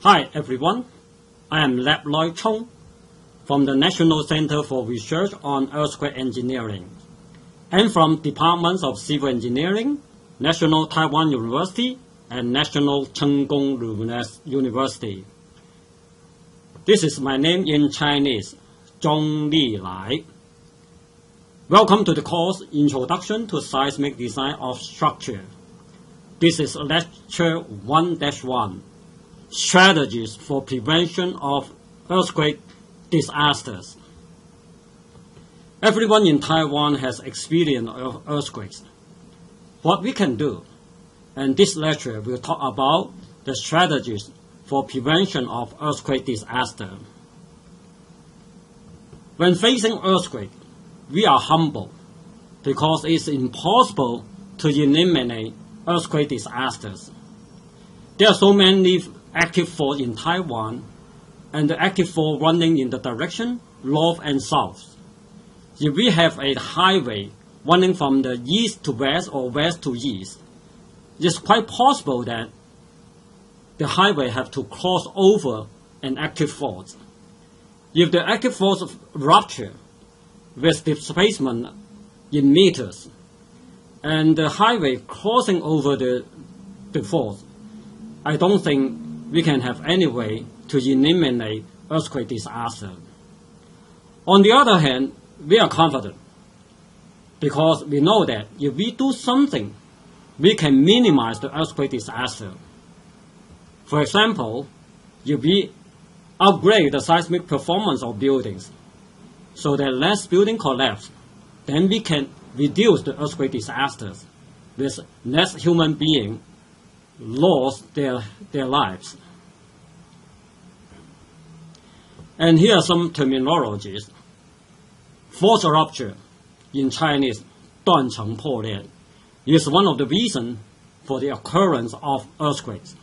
Hi everyone, I am Lap-Loi Chung from the National Center for Research on Earthquake Engineering and from Departments of Civil Engineering, National Taiwan University and National Chung University. This is my name in Chinese, Chung Li. Welcome to the course Introduction to Seismic Design of Structure. This is lecture 1-1. Strategies for prevention of earthquake disasters. Everyone in Taiwan has experience of earthquakes. What we can do, and this lecture will talk about the strategies for prevention of earthquake disaster. When facing earthquake, we are humble because it's impossible to eliminate earthquake disasters. There are so many active faults in Taiwan, and the active fault running in the direction north and south. If we have a highway running from the east to west or west to east, it's quite possible that the highway have to cross over an active fault. If the active fault rupture with displacement in meters, and the highway crossing over the fault, I don't think we can have any way to eliminate earthquake disaster. On the other hand, we are confident because we know that if we do something, we can minimize the earthquake disaster. For example, if we upgrade the seismic performance of buildings so that less building collapse, then we can reduce the earthquake disasters with less human beings lost their lives. And here are some terminologies. Fault rupture, in Chinese, 断层破裂, is one of the reasons for the occurrence of earthquakes.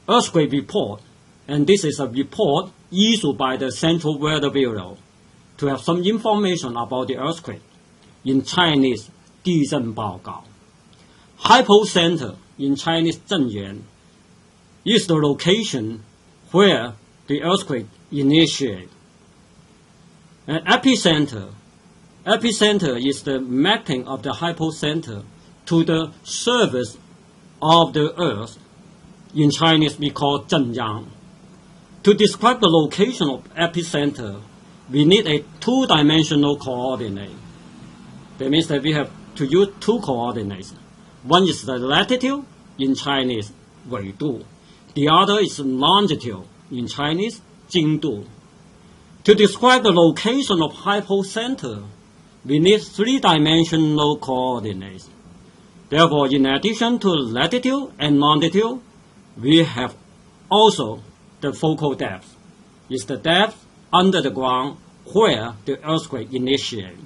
Earthquake report, and this is a report issued by the Central Weather Bureau to have some information about the earthquake. In Chinese, 地震报告. Hypocenter, in Chinese, 震源, is the location where the earthquake initiates. An epicenter is the mapping of the hypocenter to the surface of the earth. In Chinese, we call 震央. To describe the location of epicenter, we need a two-dimensional coordinate. That means that we have to use two coordinates. One is the latitude, in Chinese, 纬度. The other is longitude, in Chinese, 经度. To describe the location of hypocenter, we need three-dimensional coordinates. Therefore, in addition to latitude and longitude, we have also the focal depth. It's the depth under the ground where the earthquake initiates.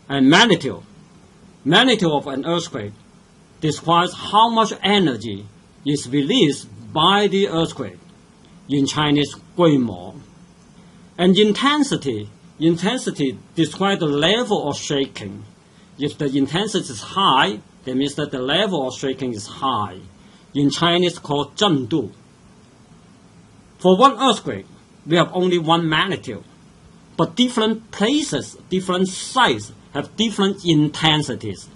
And magnitude. Magnitude of an earthquake describes how much energy is released by the earthquake. In Chinese, 规模. And intensity describes the level of shaking. If the intensity is high, that means that the level of shaking is high. In Chinese, called 震度. For one earthquake, we have only one magnitude, but different places, different sites have different intensities.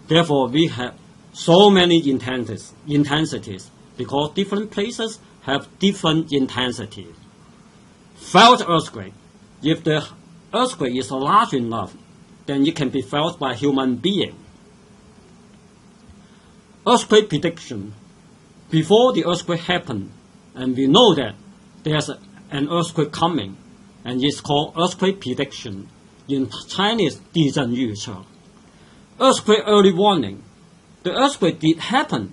Therefore, we have so many intensities because different places have different intensities. Felt earthquake. If the earthquake is large enough, then it can be felt by human being. Earthquake prediction. Before the earthquake happened, and we know that there's an earthquake coming, and it's called earthquake prediction. In Chinese, 地震预测. Earthquake early warning. The earthquake did happen,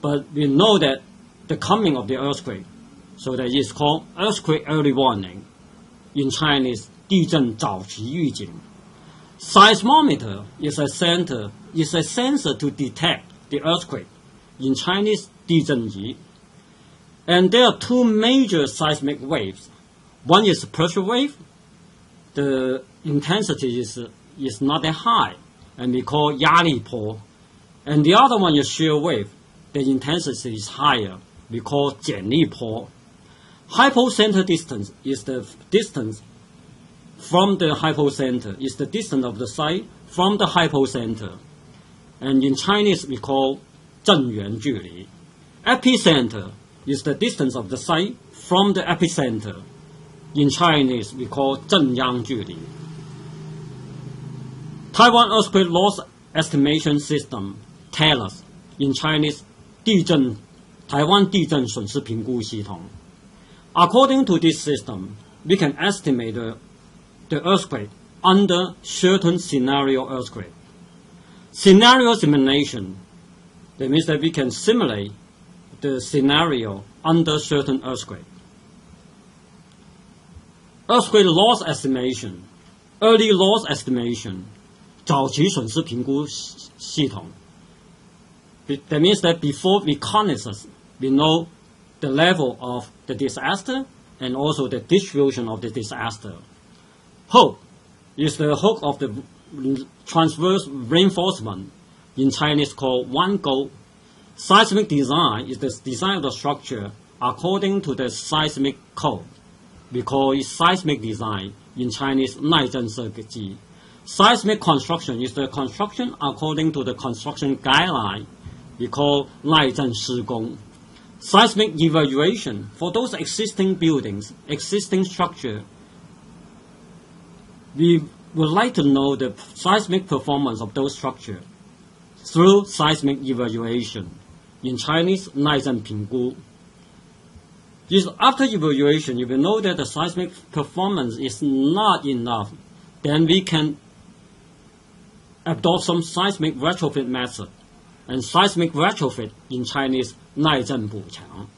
but we know that the coming of the earthquake, so that it's called earthquake early warning. In Chinese, 地震早期预警. Seismometer is a sensor to detect the earthquake. In Chinese, 地震仪. And there are two major seismic waves. One is pressure wave. The intensity is not that high, and we call 压力波. And the other one is shear wave. The intensity is higher, we call 剪力坡. Hypocenter distance is the distance from the hypocenter, is the distance of the site from the hypocenter. And in Chinese we call 正圆距离. Epicenter is the distance of the site from the epicenter. In Chinese we call 正央距离. Taiwan earthquake loss estimation system tells us, in Chinese, 台湾地震损失评估系统. According to this system, we can estimate the earthquake under certain scenario earthquake. Scenario simulation, that means that we can simulate the scenario under certain earthquake. Earthquake loss estimation, early loss estimation, 早期损失评估系统. That means that before reconnaissance, we know the level of the disaster and also the distribution of the disaster. Hook is the hook of the transverse reinforcement, in Chinese called 弯钩. Seismic design is the design of the structure according to the seismic code. We call it seismic design, in Chinese 耐震设计. Seismic construction is the construction according to the construction guideline. We call 耐震施工. Seismic evaluation for those existing buildings, existing structure. We would like to know the seismic performance of those structures through seismic evaluation. In Chinese, 耐震评估. After evaluation, you will know that the seismic performance is not enough. Then we can adopt some seismic retrofit method. And seismic retrofit, in Chinese, 耐震补强.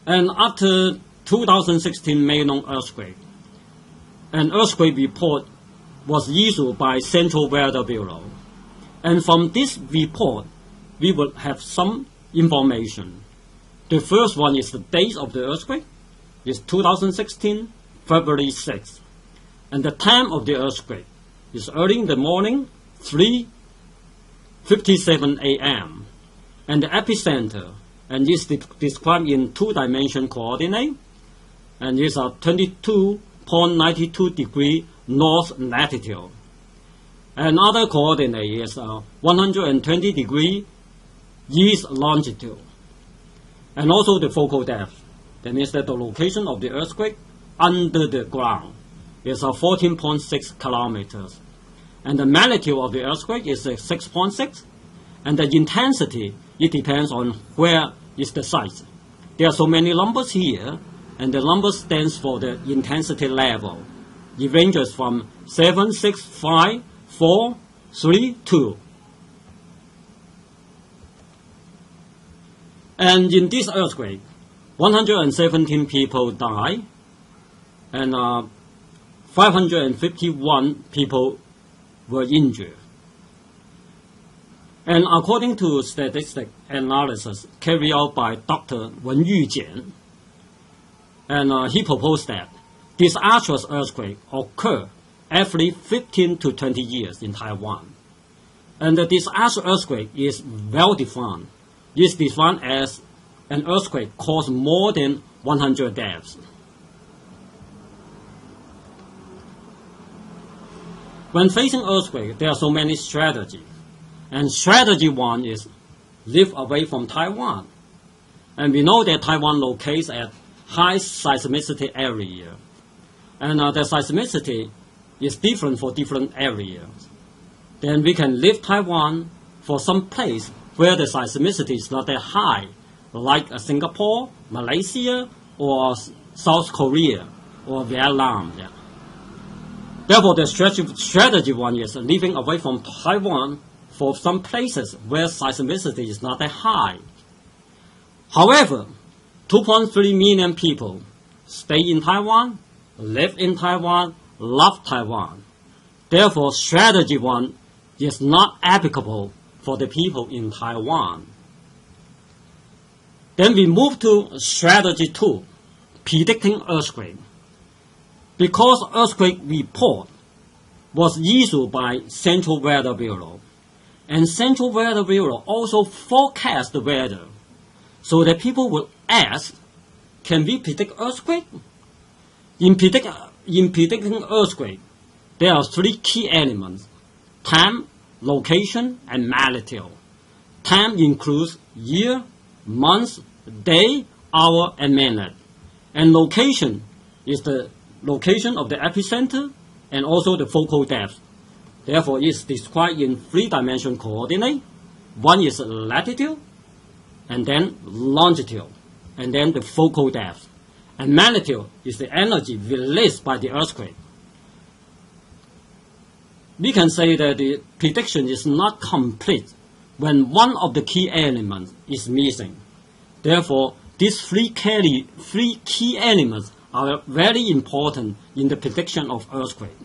And after 2016 Meinong earthquake, an earthquake report was issued by Central Weather Bureau. And from this report, we will have some information. The first one is the date of the earthquake. It's 2016, February 6th. And the time of the earthquake is early in the morning, 3:57 a.m. And the epicenter, and is described in two-dimension coordinate, and is at 22.92 degree north latitude. Another coordinate is 120 degree east longitude. And also the focal depth. That means that the location of the earthquake under the ground is 14.6 kilometers. And the magnitude of the earthquake is 6.6. And the intensity, it depends on where is the site. There are so many numbers here, and the number stands for the intensity level. It ranges from 7, 6, 5, 4, 3, 2. And in this earthquake, 117 people died, and 551 people were injured. And according to statistic analysis carried out by Dr. Wen Yujian, and he proposed that disastrous earthquake occur every 15 to 20 years in Taiwan. And the disaster earthquake is well defined. It is defined as an earthquake caused more than 100 deaths. When facing earthquake, there are so many strategies. And strategy one is live away from Taiwan. And we know that Taiwan locates at high seismicity area. And the seismicity is different for different areas. Then we can leave Taiwan for some place where the seismicity is not that high, like Singapore, Malaysia, or South Korea, or Vietnam. Yeah. Therefore, the strategy one is living away from Taiwan for some places where seismicity is not that high. However, 2.3 million people stay in Taiwan, live in Taiwan, love Taiwan. Therefore, strategy one is not applicable for the people in Taiwan. Then we move to strategy 2, predicting earthquake. Because earthquake report was issued by Central Weather Bureau, And Central Weather Bureau also forecast the weather, so that people will ask, can we predict earthquake? In predicting earthquake, there are three key elements: time, location, and magnitude. Time includes year, month, day, hour, and minute. And location is the location of the epicenter and also the focal depth. Therefore, it's described in three-dimensional coordinate. One is latitude, and then longitude, and then the focal depth. And magnitude is the energy released by the earthquake. We can say that the prediction is not complete when one of the key elements is missing. Therefore, these three key elements are very important in the prediction of earthquake.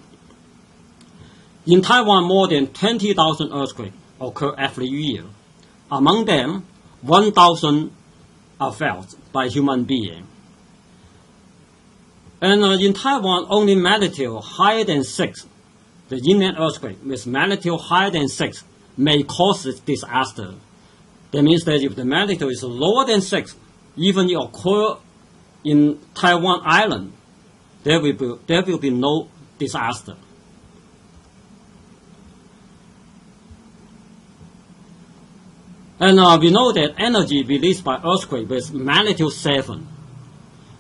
In Taiwan, more than 20,000 earthquakes occur every year. Among them, 1,000 are felt by human beings. And in Taiwan, only magnitude higher than 6, the inland earthquake with magnitude higher than 6 may cause this disaster. That means that if the magnitude is lower than 6, even if it occurs in Taiwan island, there will be no disaster. And we know that energy released by earthquake with magnitude 7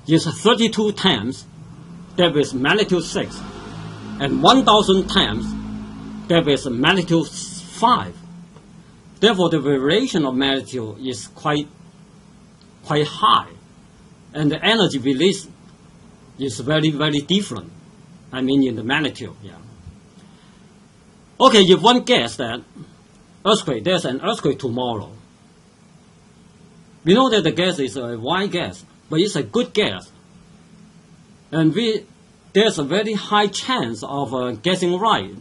is 32 times that with magnitude 6, and 1,000 times that with magnitude 5. Therefore, the variation of magnitude is quite high, and the energy release is very, very different. I mean, in the magnitude. Yeah. Okay, if one guess that there's an earthquake tomorrow. We know that the guess is a wide guess, but it's a good guess. And there's a very high chance of guessing right.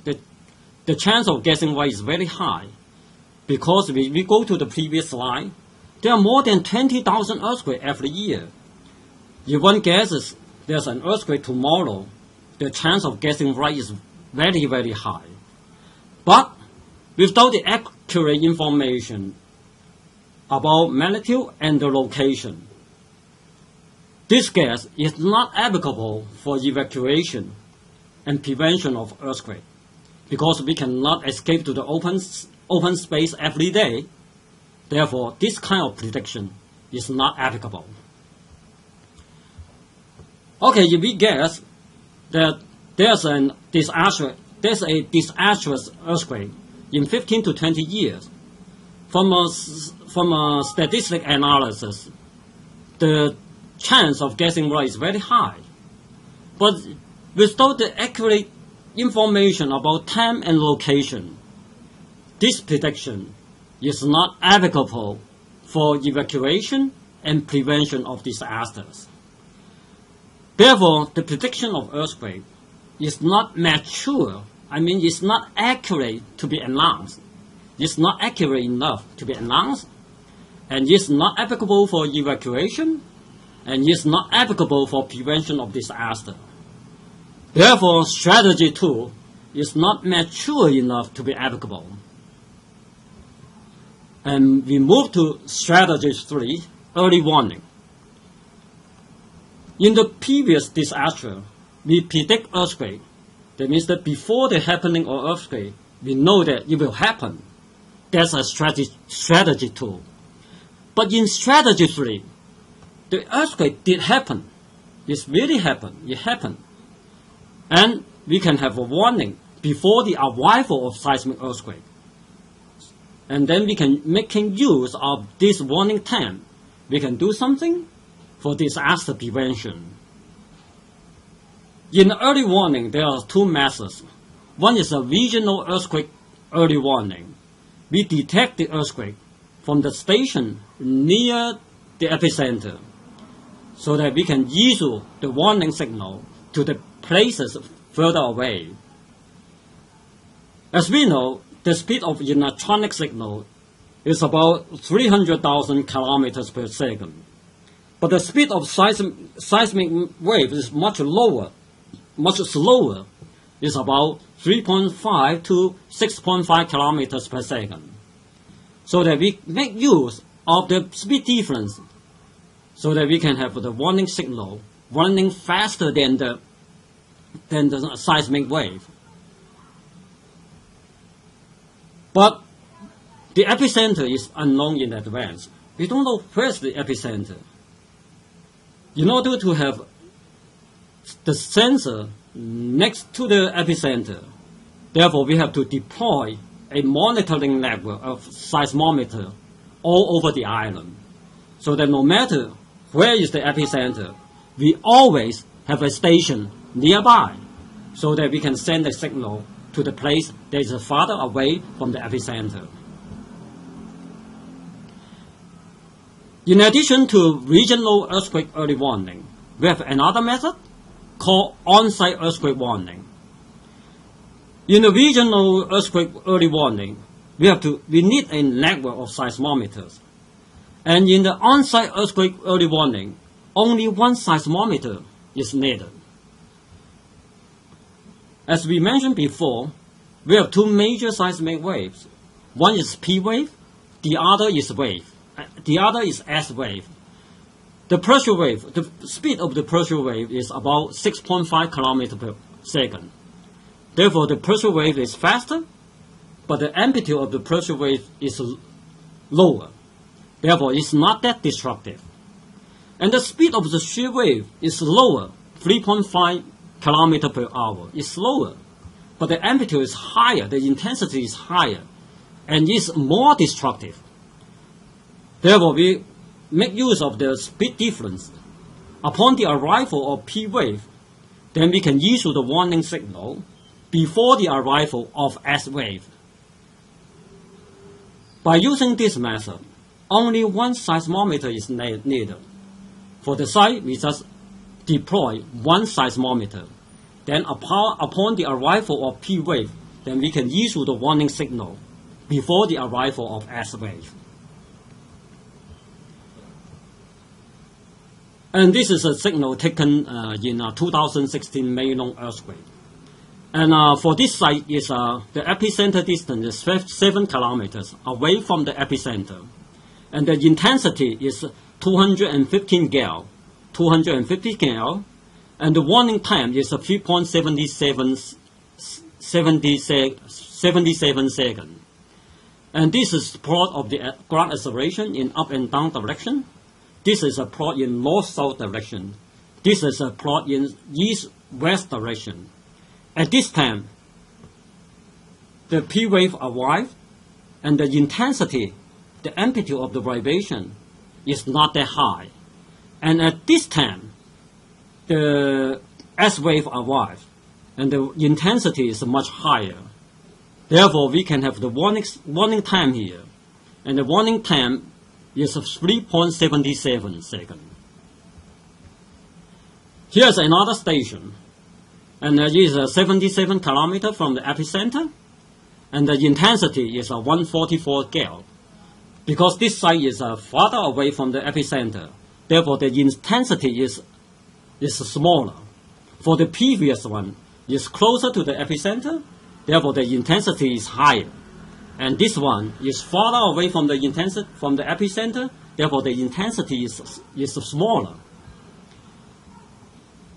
The chance of guessing right is very high, because we go to the previous slide. There are more than 20,000 earthquakes every year. If one guesses there's an earthquake tomorrow, the chance of guessing right is very, very high. But without the accurate information about magnitude and the location, this guess is not applicable for evacuation and prevention of earthquake, because we cannot escape to the open space every day. Therefore, this kind of prediction is not applicable. Okay, if we guess that there's a disastrous earthquake in 15 to 20 years, from a statistic analysis, the chance of guessing right is very high. But without the accurate information about time and location, this prediction is not applicable for evacuation and prevention of disasters. Therefore, the prediction of earthquake is not mature. I mean, it's not accurate to be announced. It's not accurate enough to be announced, and it's not applicable for evacuation, and it's not applicable for prevention of disaster. Therefore, strategy 2 is not mature enough to be applicable. And we move to strategy 3, early warning. In the previous disaster, we predict earthquake. That means that before the happening of earthquake, we know that it will happen. That's a strategy 2. But in strategy 3, the earthquake did happen. It really happened. It happened. And we can have a warning before the arrival of seismic earthquake. And then we can, making use of this warning time, we can do something for disaster prevention. In early warning, there are 2 methods. One is a regional earthquake early warning. We detect the earthquake from the station near the epicenter, so that we can issue the warning signal to the places further away. As we know, the speed of electronic signal is about 300,000 kilometers per second. But the speed of seismic wave is much slower. It's about 3.5 to 6.5 kilometers per second. So that we make use of the speed difference so that we can have the warning signal running faster than the seismic wave. But the epicenter is unknown in advance. We don't know where's the epicenter. In order to have the sensor next to the epicenter, therefore we have to deploy a monitoring network of seismometer all over the island, so that no matter where is the epicenter, we always have a station nearby, so that we can send a signal to the place that is farther away from the epicenter. In addition to regional earthquake early warning, we have another method called on-site earthquake warning. In the regional earthquake early warning, we need a network of seismometers. And in the on-site earthquake early warning, only one seismometer is needed. As we mentioned before, we have two major seismic waves. One is P wave, the other is wave. The other is S wave. The pressure wave, the speed of the pressure wave is about 6.5 kilometers per second. Therefore, the pressure wave is faster, but the amplitude of the pressure wave is lower. Therefore, it's not that destructive. And the speed of the shear wave is lower, 3.5 kilometers per hour. It's lower, but the amplitude is higher, the intensity is higher, and is more destructive. Therefore, we make use of the speed difference. Upon the arrival of P wave, then we can issue the warning signal before the arrival of S wave. By using this method, only one seismometer is needed. For the site, we just deploy one seismometer. Then upon the arrival of P wave, then we can issue the warning signal before the arrival of S wave. And this is a signal taken in 2016 Meilong earthquake. And for this site, the epicenter distance is 7 kilometers away from the epicenter. And the intensity is 215 Gauss, 250 Gauss. And the warning time is 3.77 seconds. And this is plot of the ground acceleration in up and down direction. This is a plot in north-south direction. This is a plot in east-west direction. At this time, the P wave arrived, and the intensity, the amplitude of the vibration is not that high. And at this time, the S wave arrived, and the intensity is much higher. Therefore, we can have the warning time here. And the warning time is 3.77 seconds. Here's another station, and it is 77 kilometers from the epicenter, and the intensity is 144 Gauss. Because this site is farther away from the epicenter, therefore the intensity is smaller. For the previous one, is closer to the epicenter, therefore the intensity is higher. And this one is farther away from the epicenter, therefore the intensity is smaller.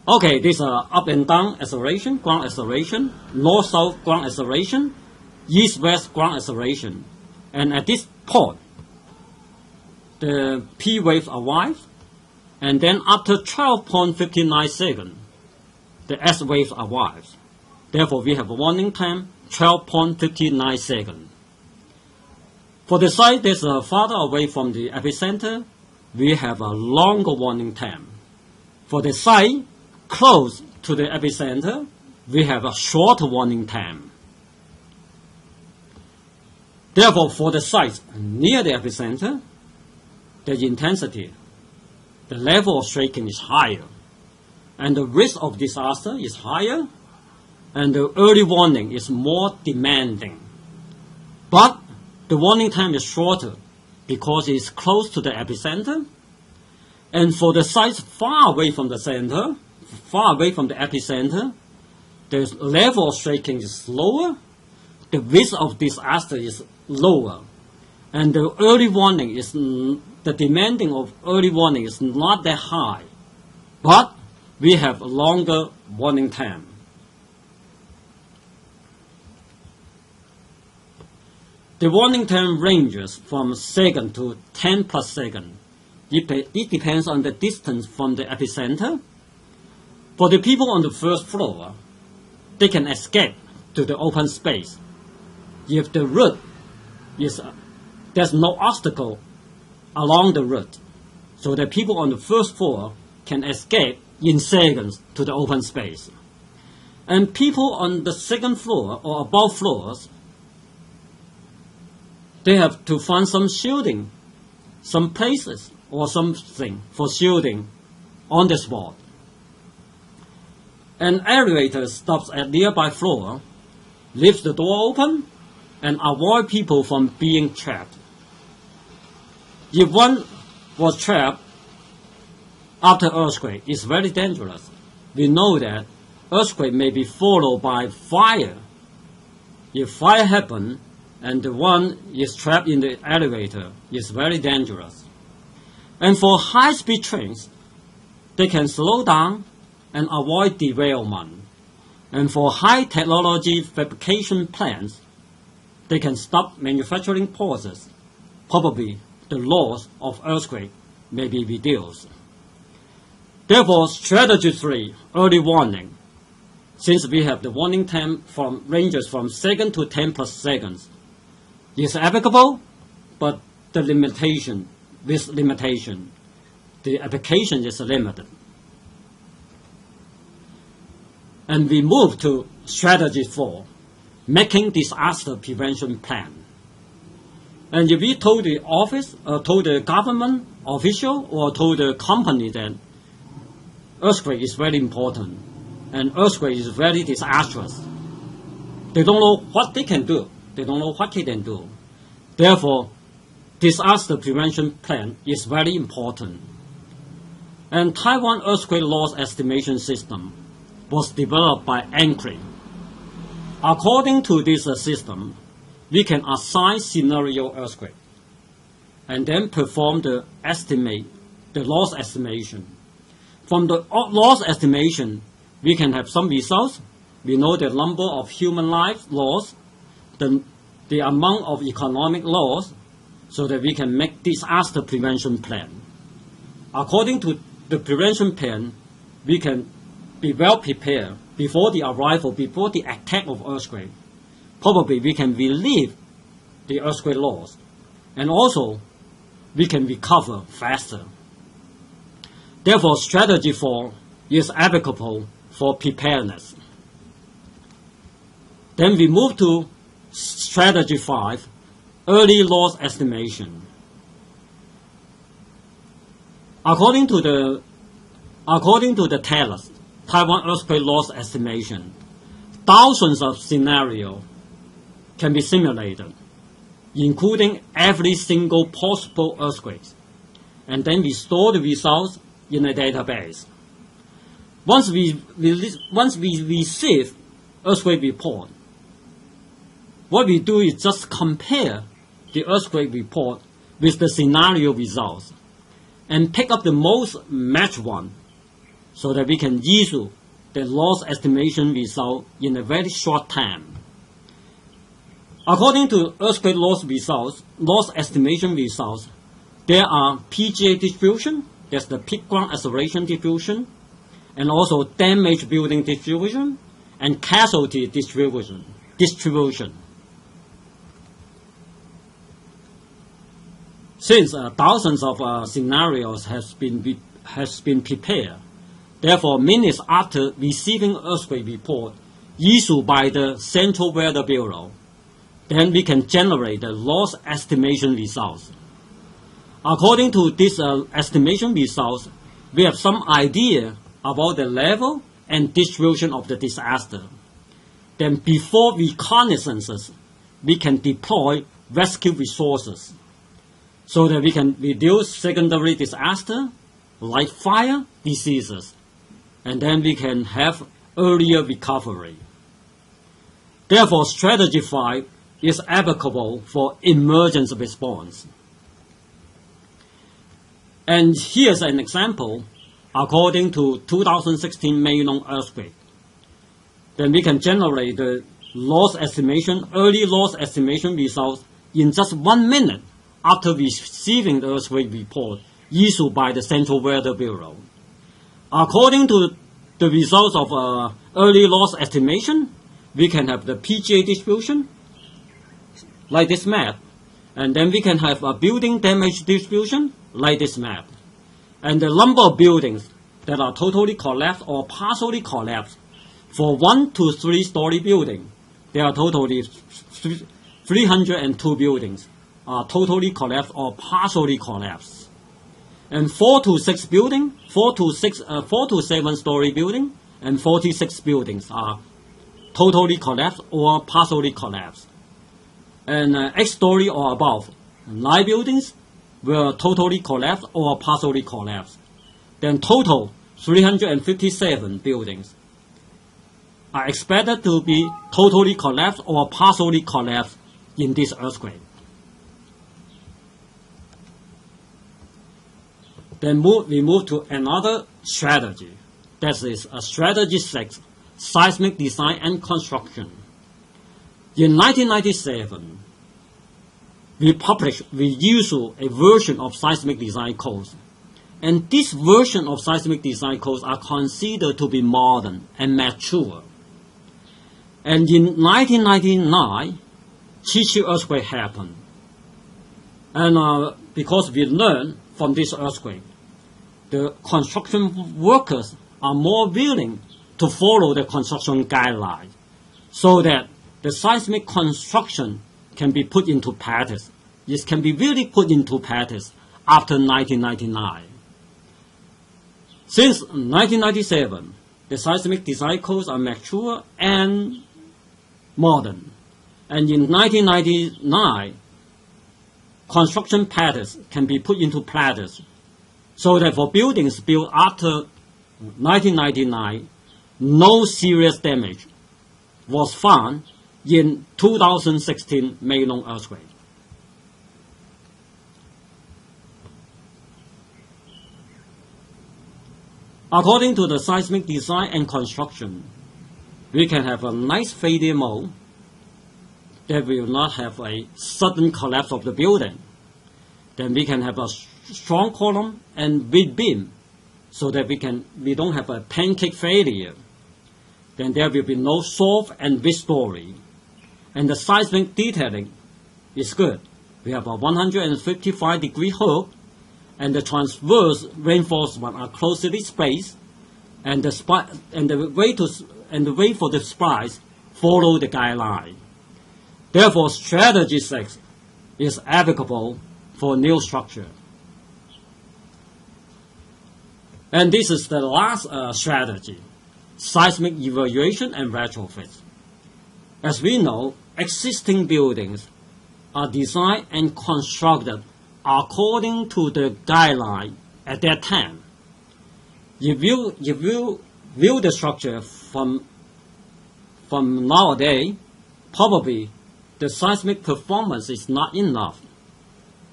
Okay, this up and down acceleration, ground acceleration, north-south ground acceleration, east-west ground acceleration. And at this point, the P wave arrives, and then after 12.59 seconds, the S wave arrives. Therefore, we have a warning time, 12.59 seconds. For the site that's farther away from the epicenter, we have a longer warning time. For the site close to the epicenter, we have a shorter warning time. Therefore, for the sites near the epicenter, the intensity, the level of shaking is higher, and the risk of disaster is higher, and the early warning is more demanding. But the warning time is shorter because it is close to the epicenter. And for the sites far away from the center, far away from the epicenter, the level of shaking is lower, the risk of disaster is lower, and the early warning is the demanding of early warning is not that high, but we have a longer warning time. The warning time ranges from second to 10 plus second. It depends on the distance from the epicenter. For the people on the first floor, they can escape to the open space. If the route is, there's no obstacle along the route, so the people on the first floor can escape in seconds to the open space. And people on the second floor or above floors, they have to find some shielding, some places or something for shielding on the spot. An elevator stops at nearby floor, leaves the door open, and avoid people from being trapped. If one was trapped after earthquake, it's very dangerous. We know that earthquake may be followed by fire. If fire happens and the one is trapped in the elevator, it's very dangerous. And for high-speed trains, they can slow down and avoid derailment. And for high-technology fabrication plants, they can stop manufacturing process. Probably the loss of earthquake may be reduced. Therefore, strategy 3, early warning. Since we have the warning time ranges from second to 10 plus seconds, is applicable, but the limitation, the application is limited. And we move to strategy 4, making disaster prevention plan. And if we told the office, or told the government official, or told the company that earthquake is very important, and earthquake is very disastrous, they don't know what they can do. They don't know what they can do. Therefore, disaster prevention plan is very important. And Taiwan earthquake loss estimation system was developed by ANCRE. According to this system, we can assign scenario earthquake and then perform the loss estimation. From the loss estimation, we can have some results. We know the number of human lives lost, the amount of economic loss, so that we can make disaster prevention plan. According to the prevention plan, we can be well prepared before the arrival, before the attack of earthquake. Probably we can relieve the earthquake loss, and also we can recover faster. Therefore, strategy 4 is applicable for preparedness. Then we move to strategy 5, early loss estimation. According to the TELUS, Taiwan earthquake loss estimation, thousands of scenarios can be simulated, including every single possible earthquake, and then we store the results in a database. Once we receive earthquake report, what we do is just compare the earthquake report with the scenario results and pick up the most matched one so that we can issue the loss estimation result in a very short time. According to earthquake loss estimation results, there are PGA distribution, that's the peak ground acceleration distribution, and also damaged building distribution, and casualty distribution. Since thousands of scenarios has been prepared, therefore minutes after receiving earthquake report issued by the Central Weather Bureau, then we can generate the loss estimation results. According to these estimation results, we have some idea about the level and distribution of the disaster. Then before reconnaissances, we can deploy rescue resources so that we can reduce secondary disaster like fire, diseases. And then we can have earlier recovery. Therefore, strategy 5 is applicable for emergency response. And here's an example according to 2016 Meilong earthquake. Then we can generate the loss estimation, early loss estimation results in just 1 minute after receiving the earthquake report issued by the Central Weather Bureau. According to the results of early loss estimation, we can have the PGA distribution, like this map. And then we can have a building damage distribution, like this map. And the number of buildings that are totally collapsed or partially collapsed. For 1 to 3 story building, there are totally 302 buildings are totally collapsed or partially collapsed. And 4 to 6 building, 4 to 7 story building, and 46 buildings are totally collapsed or partially collapsed. And 8 story or above, 9 buildings were totally collapsed or partially collapsed. Then total 357 buildings are expected to be totally collapsed or partially collapsed in this earthquake. Then we move to another strategy. That is a strategy 6, seismic design and construction. In 1997, we issued a version of seismic design codes. And this version of seismic design codes are considered to be modern and mature. And in 1999, Chichi earthquake happened. And because we learned from this earthquake, the construction workers are more willing to follow the construction guidelines so that the seismic construction can be put into practice. It can be really put into practice after 1999. Since 1997, the seismic design codes are mature and modern. And in 1999, construction patterns can be put into practice so that for buildings built after 1999, no serious damage was found in 2016 Meilong earthquake. According to the seismic design and construction, we can have a nice failure mode that will not have a sudden collapse of the building. Then we can have a strong column and weak beam so that we don't have a pancake failure. Then there will be no soft and weak story. And the seismic detailing is good. We have a 155-degree hook, and the transverse reinforcement are closely spaced, and the way for the splice follow the guideline. Therefore, strategy 6 is applicable for new structure. And this is the last strategy, seismic evaluation and retrofit. As we know, existing buildings are designed and constructed according to the guideline at that time. If you view the structure from nowadays, probably the seismic performance is not enough.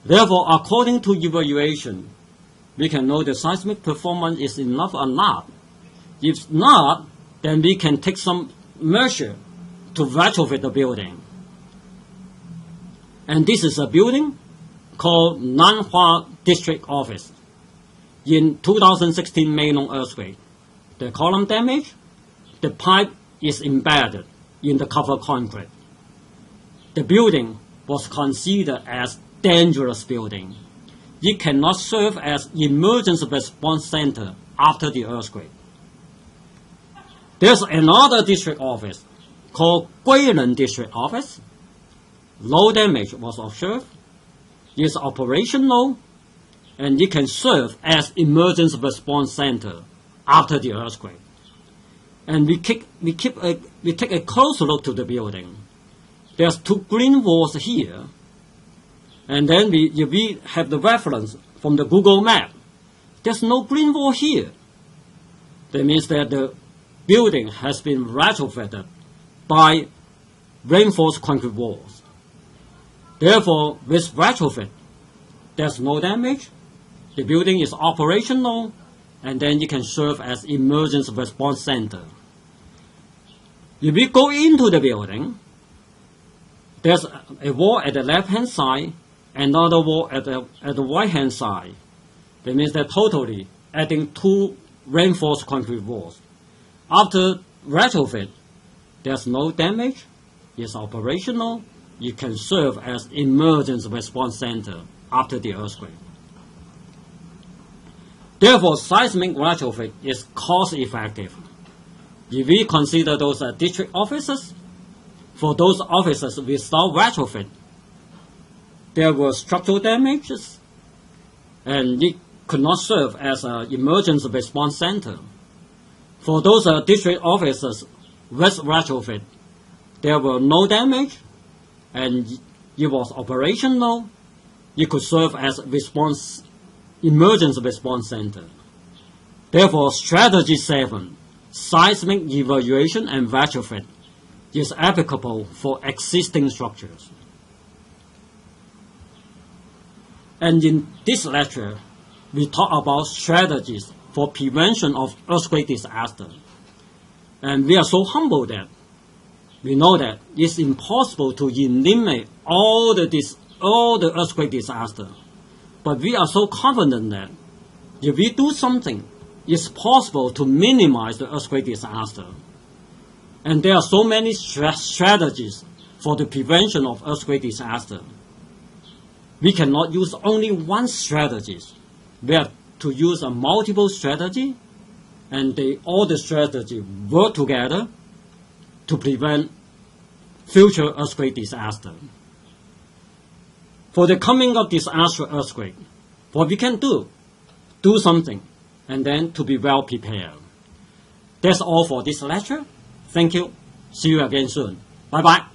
Therefore, according to evaluation, we can know the seismic performance is enough or not. If not, then we can take some measure to retrofit the building. And this is a building called Nanhua District Office. In 2016 Meilong earthquake, the column damage, the pipe is embedded in the cover concrete. The building was considered as dangerous building. It cannot serve as emergency response center after the earthquake. There's another district office called Guilin District Office. Low damage was observed. It's operational, and it can serve as emergency response center after the earthquake. And we take a close look to the building. There's 2 green walls here, and then we have the reference from the Google map. There's no green wall here. That means that the building has been retrofitted by reinforced concrete walls. Therefore, with retrofit, there's no damage, the building is operational, and then you can serve as emergency response center. If we go into the building, there's a wall at the left-hand side, another wall at the right-hand side. That means that totally adding 2 reinforced concrete walls. After retrofit, there's no damage, it's operational, you can serve as emergency response center after the earthquake. Therefore, seismic retrofit is cost-effective. If we consider those district offices, for those offices without retrofit, there were structural damages, and it could not serve as an emergency response center. For those district offices with retrofit, there were no damage, and it was operational. It could serve as emergency response center. Therefore, Strategy 7, seismic evaluation and retrofit, is applicable for existing structures. And in this lecture, we talk about strategies for prevention of earthquake disaster. And we are so humble that we know that it's impossible to eliminate all the earthquake disaster. But we are so confident that if we do something, it's possible to minimize the earthquake disaster. And there are so many strategies for the prevention of earthquake disaster. We cannot use only one strategy. We have to use a multiple strategy, and all the strategies work together to prevent future earthquake disaster. For the coming of disaster earthquake, what we can do something, and then to be well prepared. That's all for this lecture. Thank you. See you again soon. Bye-bye.